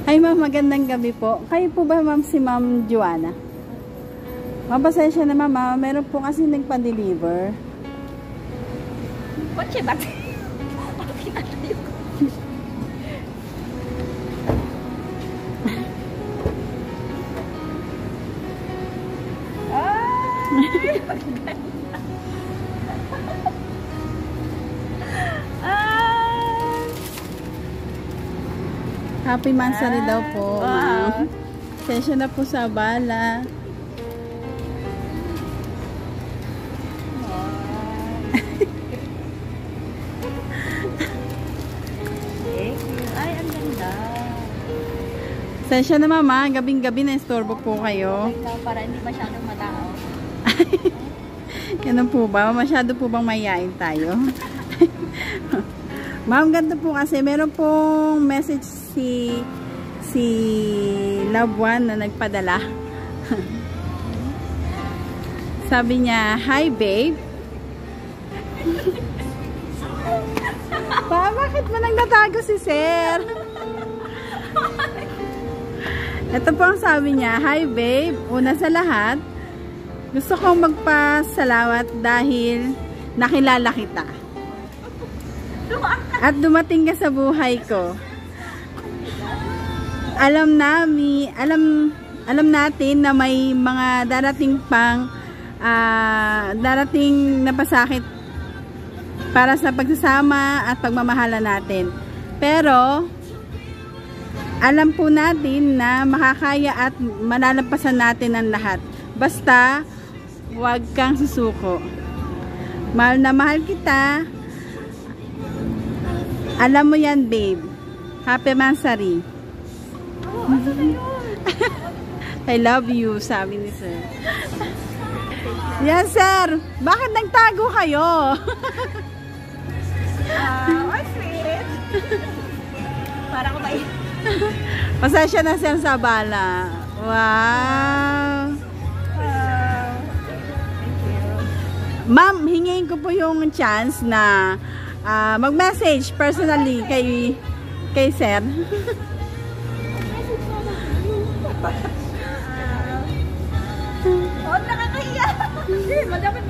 Hi ma'am, magandang gabi po. Kayo po ba ma'am si Ma'am Joanna? Mapasensya na ma'am, meron po kasi nagpa-deliver. Kotse ba? Kinatayo ko. Happy Mansari daw po. Wow. Sensya na po sa abala. Ay, ang ganda. Sensya na mama, gabing-gabi na istorbo po kayo. Para hindi masyadong matao. Ganun po ba? Masyado po bang mayayain tayo? Ma'am, ganito po kasi meron pong message si loved one na nagpadala. Sabi niya, "Hi babe." Bakit mo nang natago si sir? Ito po ang sabi niya, "Hi babe, una sa lahat, gusto kong magpasalamat dahil nakilala kita. At dumating ka sa buhay ko. Alam natin na may mga darating na pasakit para sa pagsasama at pagmamahala natin. Pero alam po natin na makakaya at malalampasan natin ang lahat. Basta huwag kang susuko. Mahal na mahal kita. Alam mo yan, babe. Happy Mansari." Ano na yun? I love you, sabi ni sir. Yes, sir. Bakit nagtago kayo? Ay, sweet. Para ko ba Pasensya na sir sa bala. Wow. Thank you. Ma'am, hingin ko po yung chance na mag-message personally kay sir. Oh, nakakahiya. Madaming